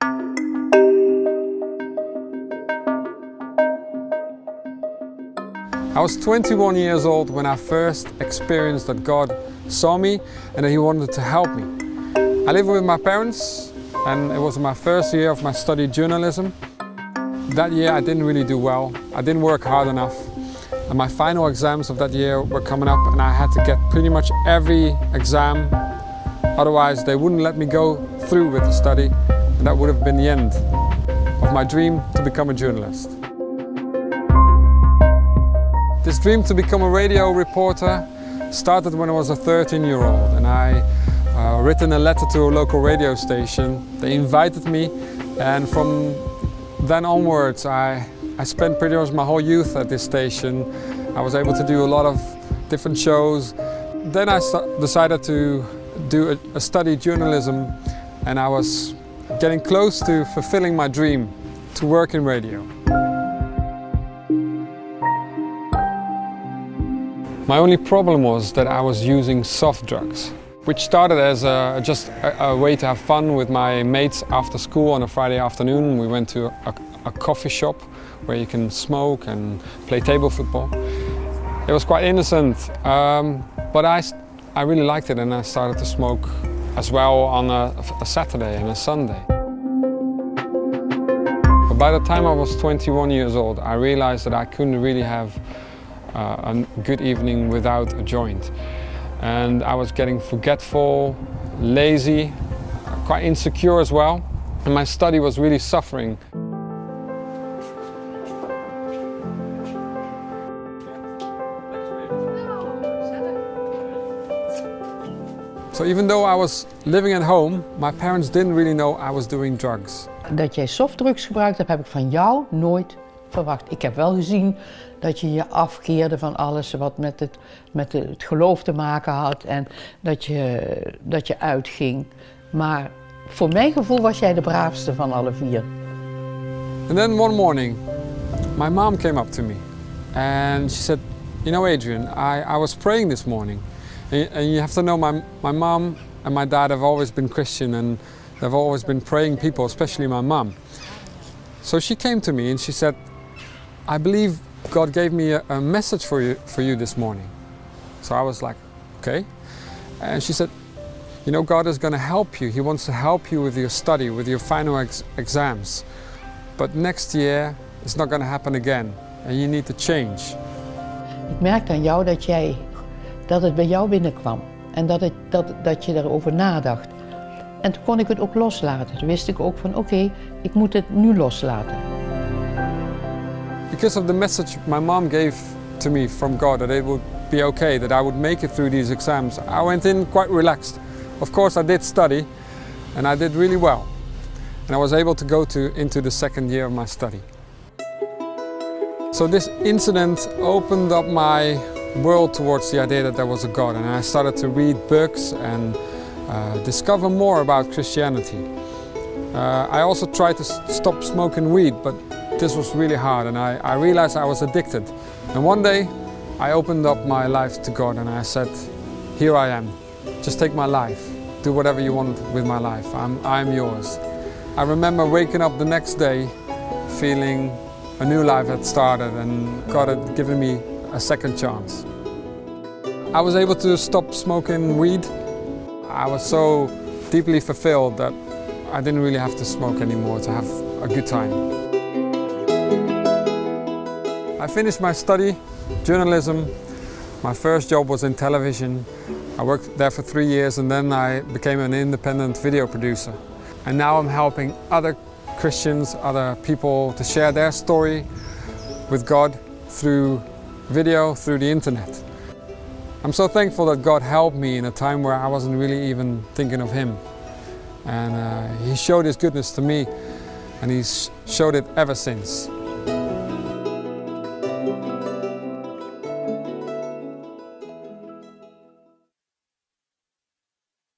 I was 21 years old when I first experienced that God saw me and that He wanted to help me. I lived with my parents and it was my first year of my study journalism. That year I didn't really do well. I didn't work hard enough. And my final exams of that year were coming up and I had to get pretty much every exam. Otherwise they wouldn't let me go through with the study and that would have been the end of my dream to become a journalist. This dream to become a radio reporter started when I was a 13-year-old and I written a letter to a local radio station. They invited me and from then onwards I spent pretty much my whole youth at this station. I was able to do a lot of different shows. Then I decided to do a study journalism and I was getting close to fulfilling my dream to work in radio. My only problem was that I was using soft drugs, which started as just a way to have fun with my mates after school on a Friday afternoon. We went to a coffee shop where you can smoke and play table football. It was quite innocent, but I really liked it and I started to smoke as well on a Saturday and a Sunday. But by the time I was 21 years old, I realized that I couldn't really have a good evening without a joint. And I was getting forgetful, lazy, quite insecure as well. And my study was really suffering. So even though I was living at home, my parents didn't really know I was doing drugs. Dat jij softdrugs gebruikt hebt, heb ik van jou nooit verwacht. Ik heb wel gezien dat je je afkeerde van alles wat met het geloof te maken had en dat je uitging. Maar voor mijn gevoel was jij de braafste van alle vier. And then one morning, my mom came up to me and she said, "You know, Adriaan, I was praying this morning. And you have to know my mom and my dad have always been Christian and they've always been praying people, especially my mom. So she came to me and she said, I believe God gave me a message for you this morning. So I was like, okay. And she said, you know, God is going to help you. He wants to help you with your study, with your final exams. But next year, it's not going to happen again. And you need to change. Ik merkte aan jou dat het bij jou binnenkwam. En dat je daarover nadacht. En toen kon ik het ook loslaten. Toen wist ik ook van oké, ik moet het nu loslaten. Because of the message my mom gave to me from God that it would be okay, that I would make it through these exams, I went in quite relaxed. Of course I did study and I did really well. And I was able to go into the second year of my study. So this incident opened up my world towards the idea that there was a God, and I started to read books and discover more about Christianity. I also tried to stop smoking weed, but this was really hard and I realized I was addicted. And one day I opened up my life to God and I said, here I am, just take my life, do whatever you want with my life, I'm yours. I remember waking up the next day feeling a new life had started and God had given me a second chance. I was able to stop smoking weed. I was so deeply fulfilled that I didn't really have to smoke anymore to have a good time. I finished my study, journalism. My first job was in television. I worked there for 3 years and then I became an independent video producer. And now I'm helping other Christians, other people to share their story with God through video, through the internet. I'm so thankful that God helped me in a time where I wasn't really even thinking of Him. And He showed His goodness to me and He's showed it ever since.